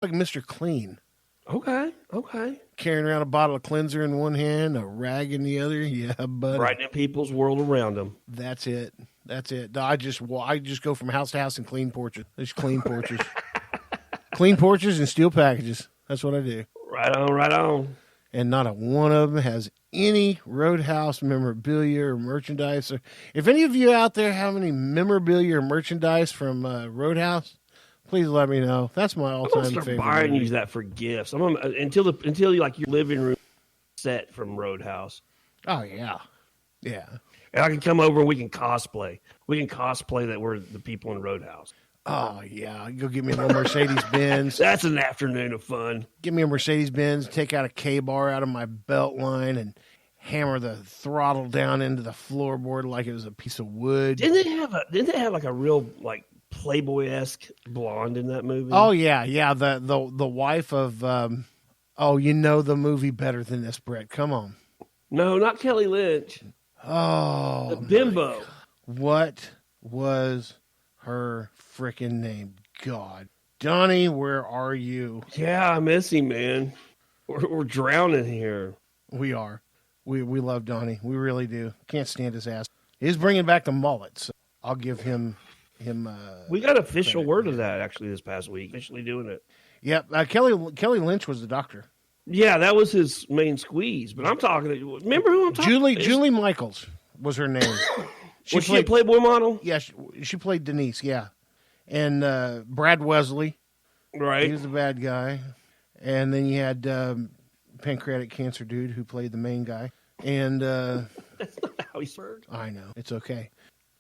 like Mr. Clean. Okay. Carrying around a bottle of cleanser in one hand, a rag in the other. Yeah, buddy. Brightening people's world around them. That's it. I just go from house to house and clean porches. Just clean porches. Clean porches and steel packages. That's what I do. Right on. And not a one of them has any Roadhouse memorabilia or merchandise. Or if any of you out there have any memorabilia or merchandise from Roadhouse, please let me know. That's my all-time favorite. I'm gonna start buying you that for gifts. Until you like your living room set from Roadhouse. Oh yeah. And I can come over and we can cosplay. We can cosplay that we're the people in Roadhouse. Oh yeah, go get me a little Mercedes Benz. That's an afternoon of fun. Give me a Mercedes Benz. Take out a K-bar out of my belt line and hammer the throttle down into the floorboard like it was a piece of wood. Didn't they have like a real like Playboy-esque blonde in that movie? Oh yeah. The wife of you know the movie better than this, Brett. Come on. No, not Kelly Lynch. Oh, the bimbo. What was her freaking name? God, Donnie, where are you? Yeah, I miss him, man. We're drowning here. We are. We love Donnie. We really do. Can't stand his ass. He's bringing back the mullet. So I'll give him. We got official word of that actually this past week. Officially doing it. Yep. Kelly Lynch was the doctor. Yeah, that was his main squeeze. But I'm talking. Remember who I'm talking? Julie Michaels was her name. Was she a Playboy model? Yeah, she played Denise. Yeah, and Brad Wesley. Right. He was the bad guy, and then you had pancreatic cancer dude who played the main guy. And that's not how he's heard. I know, it's okay.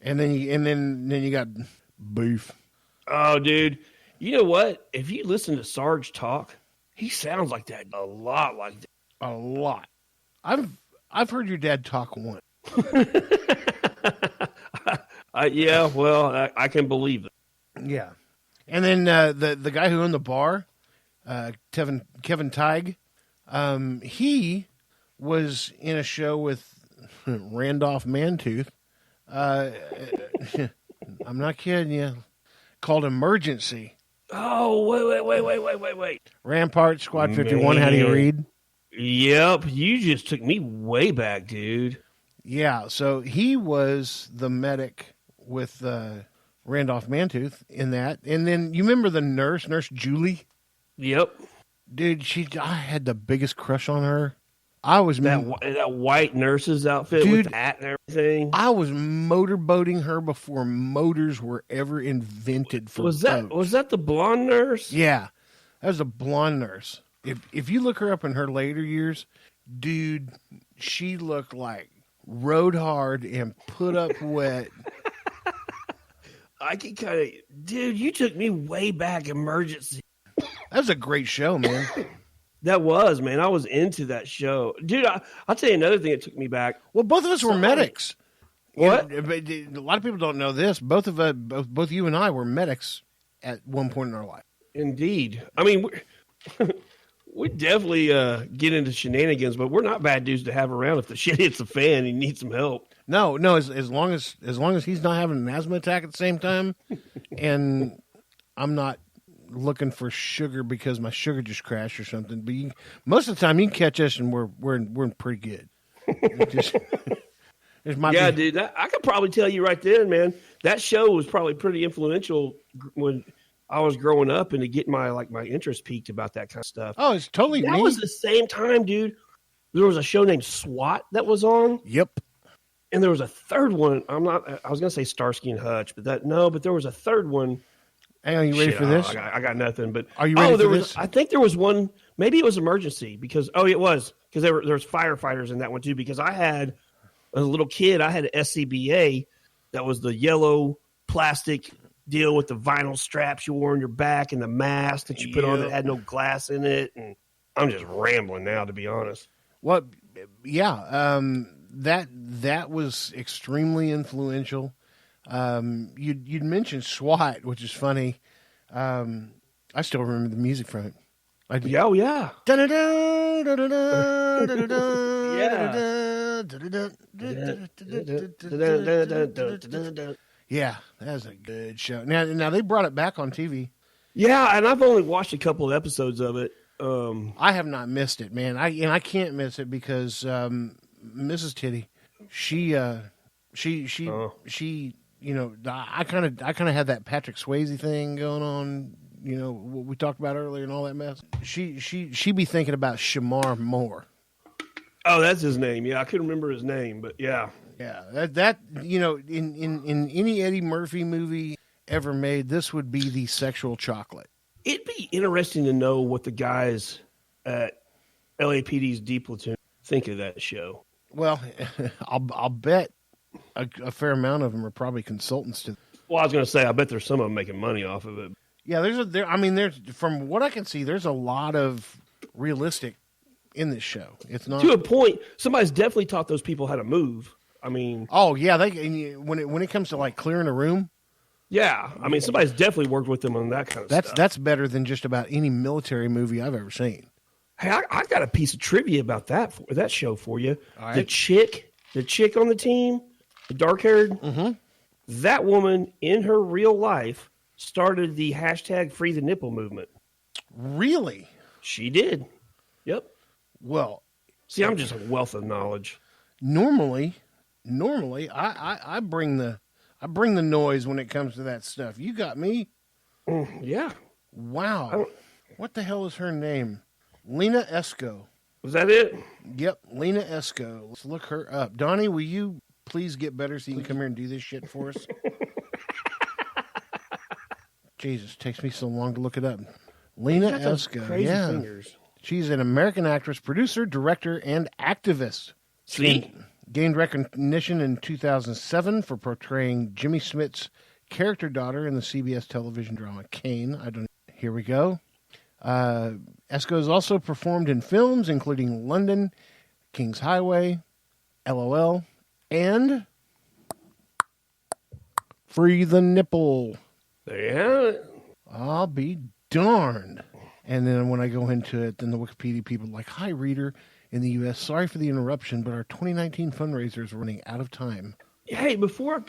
And then you got Beef. Oh, dude. You know what? If you listen to Sarge talk, he sounds like that. A lot like that. A lot. I've heard your dad talk once. Yeah, well, I can believe it. Yeah. And then the guy who owned the bar, Kevin Teig, he was in a show with Randolph Mantooth. I'm not kidding you. Called Emergency. Oh, wait. Rampart, Squad 51, how do you read? Yep, you just took me way back, dude. Yeah, so he was the medic with Randolph Mantooth in that. And then you remember the Nurse Julie? Yep. Dude, I had the biggest crush on her. I was that white nurse's outfit, dude, with the hat and everything. I was motorboating her before motors were ever invented for boats. Was that the blonde nurse? Yeah, that was a blonde nurse. If you look her up in her later years, dude, she looked like rode hard and put up wet. I can kind of, dude, you took me way back. Emergency. That was a great show, man. That was, man. I was into that show. Dude, I'll tell you another thing that took me back. Well, both of us were medics. What? A lot of people don't know this. Both you and I were medics at one point in our life. Indeed. I mean, we definitely get into shenanigans, but we're not bad dudes to have around if the shit hits the fan and you need some help. No, as long as he's not having an asthma attack at the same time, and I'm not looking for sugar because my sugar just crashed or something. But most of the time, you can catch us and we're in pretty good. Dude, I could probably tell you right then, man. That show was probably pretty influential when I was growing up and to get my interest peaked about that kind of stuff. Oh, it's totally that neat. Was the same time, dude. There was a show named SWAT that was on. Yep. And there was a third one. I was gonna say Starsky and Hutch, but there was a third one. Hey, are you ready for this? I got nothing. But are you ready for this? I think there was one. Maybe it was Emergency because it was because there was firefighters in that one too. Because I had as a little kid, I had an SCBA that was the yellow plastic deal with the vinyl straps you wore on your back and the mask that you put on that had no glass in it. And I'm just rambling now, to be honest. Well, yeah, that was extremely influential. You'd mentioned SWAT, which is funny. I still remember the music from it. Oh yeah. Yeah, that was a good show. Now they brought it back on TV. Yeah, and I've only watched a couple of episodes of it. I have not missed it, man. I can't miss it because Mrs. Titty, she you know, I kind of had that Patrick Swayze thing going on. You know what we talked about earlier and all that mess. She be thinking about Shamar Moore. Oh, that's his name. Yeah, I couldn't remember his name, but yeah. Yeah, that you know, in any Eddie Murphy movie ever made, this would be the sexual chocolate. It'd be interesting to know what the guys at LAPD's D Platoon think of that show. Well, I'll bet a fair amount of them are probably consultants to. Well, I was going to say, I bet there's some of them making money off of it. Yeah, there's from what I can see, there's a lot of realistic in this show. It's not to a point. Somebody's definitely taught those people how to move. I mean, oh yeah, when it comes to like clearing a room. Yeah, I mean, somebody's definitely worked with them on that kind of stuff. That's better than just about any military movie I've ever seen. Hey, I got a piece of trivia about that show for you. All right. The chick on the team, the dark-haired, that woman in her real life started the hashtag Free the Nipple movement. Really? She did. Yep. Well, see, I'm just a wealth of knowledge. Normally, I bring the noise when it comes to that stuff. You got me. Yeah. Wow. What the hell is her name? Lena Esco. Was that it? Yep, Lena Esco. Let's look her up. Donnie, will you please get better so you can come here and do this shit for us? Jesus, it takes me so long to look it up. Lena Esco. Crazy fingers. She's an American actress, producer, director, and activist. See? Gained recognition in 2007 for portraying Jimmy Smith's character daughter in the CBS television drama Kane. Here we go. Esco has also performed in films including London, King's Highway, LOL, and Free the Nipple. There you have it. I'll be darned. And then when I go into it, then the Wikipedia people are like, hi, reader. In the U.S., sorry for the interruption, but our 2019 fundraiser is running out of time. Hey, before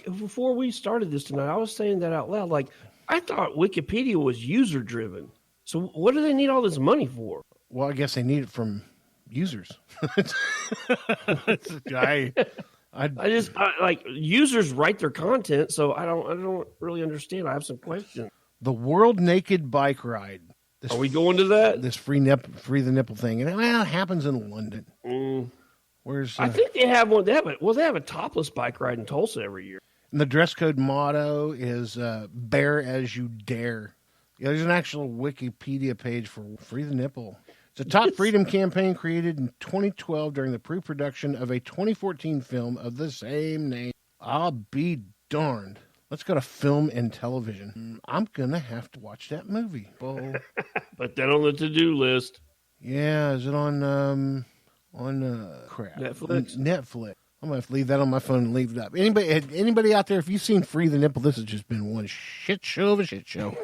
we started this tonight, I was saying that out loud. Like, I thought Wikipedia was user-driven. So what do they need all this money for? Well, I guess they need it from users. Like users write their content, so I don't really understand. I have some questions. The World Naked Bike Ride. Are we going to that? This free the nipple thing, and it happens in London. Where's I think they have one. They have a topless bike ride in Tulsa every year. And the dress code motto is "Bear as you dare." Yeah, there's an actual Wikipedia page for Free the Nipple. It's a top freedom campaign created in 2012 during the pre-production of a 2014 film of the same name. I'll be darned. Let's go to film and television. I'm going to have to watch that movie. Well, put that on the to-do list. Yeah, is it on crap? Netflix? Netflix. I'm going to have to leave that on my phone and leave it up. Anybody out there, if you've seen Free the Nipple, this has just been one shit show of a shit show.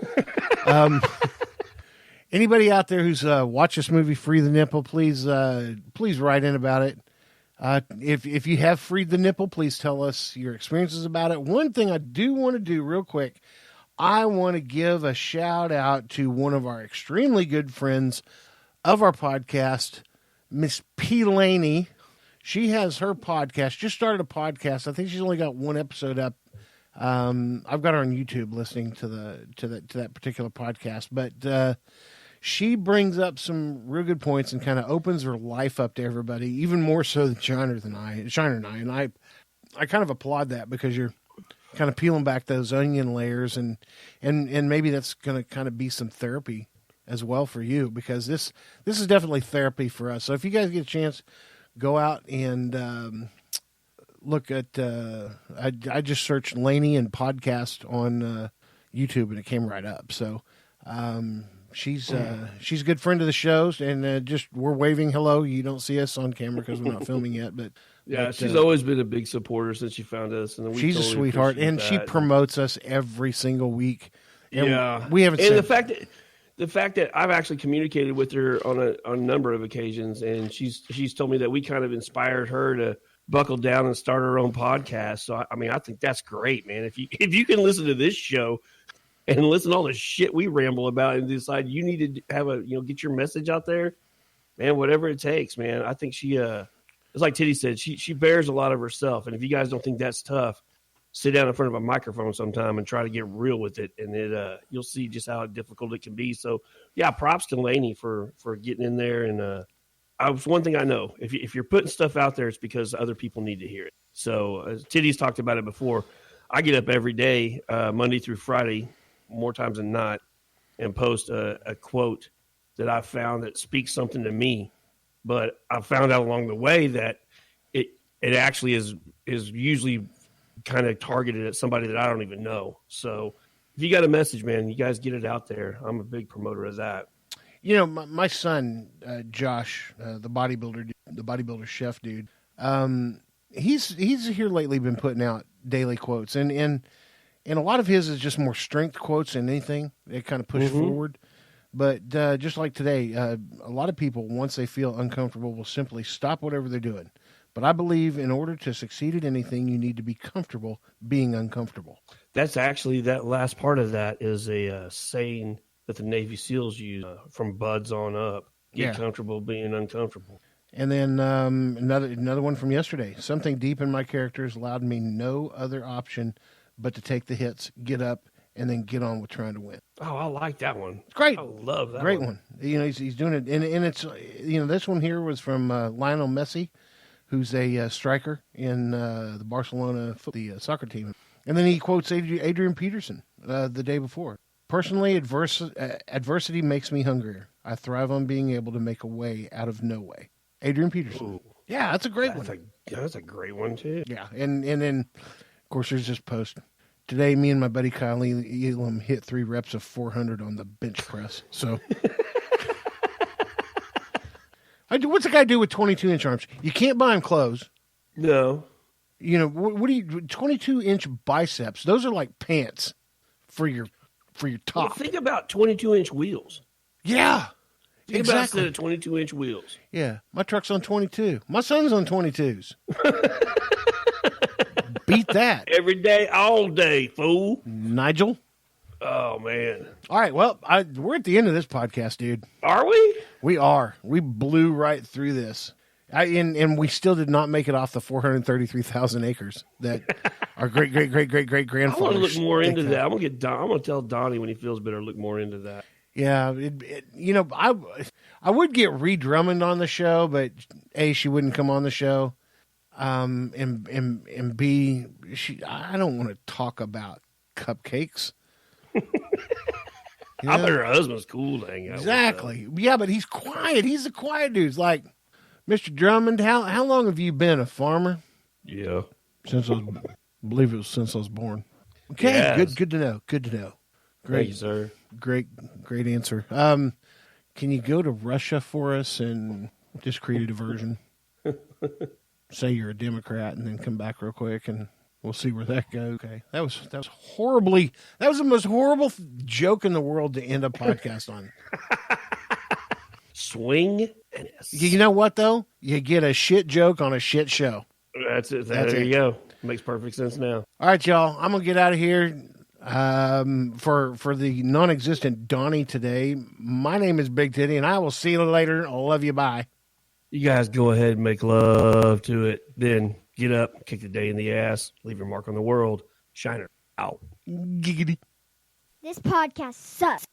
Anybody out there who's watched this movie, Free the Nipple, please write in about it. If you have freed the nipple, please tell us your experiences about it. One thing I do want to do real quick, I want to give a shout out to one of our extremely good friends of our podcast, Miss P. Laney. She has her podcast, just started a podcast. I think she's only got one episode up. I've got her on YouTube listening to that particular podcast, but she brings up some real good points and kind of opens her life up to everybody, even more so than Shiner and I. And I kind of applaud that because you're kind of peeling back those onion layers, and maybe that's going to kind of be some therapy as well for you, because this is definitely therapy for us. So if you guys get a chance, go out and look at. I just searched Laney and podcast on YouTube, and it came right up. So. She's a good friend of the show, and just we're waving hello. You don't see us on camera because we're not filming yet, but she's always been a big supporter since she found us, and she's totally a sweetheart, and she promotes us every single week. And we haven't. And the fact that I've actually communicated with her on a number of occasions, and she's told me that we kind of inspired her to buckle down and start her own podcast. So I mean, I think that's great, man. If you can listen to this show and listen to all the shit we ramble about and decide you need to have get your message out there, man, whatever it takes, man. I think she, it's like Titty said, she bears a lot of herself. And if you guys don't think that's tough, sit down in front of a microphone sometime and try to get real with it. And you'll see just how difficult it can be. So yeah, props to Lainey for getting in there. And, one thing I know, if you're putting stuff out there, it's because other people need to hear it. So as Titty's talked about it before, I get up every day, Monday through Friday, more times than not, and post a quote that I found that speaks something to me. But I found out along the way that it actually is usually kind of targeted at somebody that I don't even know. So if you got a message, man, you guys get it out there. I'm a big promoter of that. You know, my son, Josh, the bodybuilder chef dude, he's here lately been putting out daily quotes, and a lot of his is just more strength quotes than anything. They kind of push forward. But just like today, a lot of people, once they feel uncomfortable, will simply stop whatever they're doing. But I believe in order to succeed at anything, you need to be comfortable being uncomfortable. That's actually, that last part of that is a saying that the Navy SEALs use from buds on up. Get comfortable being uncomfortable. And then another one from yesterday. Something deep in my characters allowed me no other option but to take the hits, get up, and then get on with trying to win. Oh, I like that one. It's great. I love that Great one. You know, he's doing it. And it's, this one here was from Lionel Messi, who's a striker in the Barcelona soccer team. And then he quotes Adrian Peterson the day before. Personally, adversity makes me hungrier. I thrive on being able to make a way out of no way. Adrian Peterson. Ooh, yeah, that's a great one. That's a great one, too. Yeah, and then, of course, there's this post. Today, me and my buddy Kyle Elam hit 3 reps of 400 on the bench press. So, what's a guy do with 22-inch arms? You can't buy him clothes. No. You know, what do you, 22-inch biceps? Those are like pants for your top. Well, think about 22-inch wheels. Yeah. Think about a set of 22-inch wheels. Yeah. My truck's on 22. My son's on 22s. Beat that. Every day, all day, fool. Nigel? Oh, man. All right. Well, we're at the end of this podcast, dude. Are we? We are. We blew right through this. And we still did not make it off the 433,000 acres that our great grandfather. I want to look more into that. I'm gonna tell Donnie when he feels better. Look more into that. Yeah, I would get Ree Drummond on the show, but A, she wouldn't come on the show, and B, I don't want to talk about cupcakes. I bet her husband's cool to hang out exactly. with. Yeah, but he's quiet. He's a quiet dude. It's like, Mr. Drummond, how long have you been a farmer? Yeah. Since I believe it was since I was born. Okay, yes. Good to know. Good to know. Great, thank you, sir. Great answer. Can you go to Russia for us and just create a diversion? Say you're a Democrat and then come back real quick and we'll see where that goes. Okay. That was horribly, that was the most horrible joke in the world to end a podcast on. Swing and you know what though? You get a shit joke on a shit show. That's it. There you go. Makes perfect sense now. All right, y'all. I'm gonna get out of here. For the non-existent Donnie today, my name is Big Titty, and I will see you later. I love you. Bye. You guys go ahead and make love to it. Then get up, kick the day in the ass, leave your mark on the world. Shiner out. Giggity. This podcast sucks.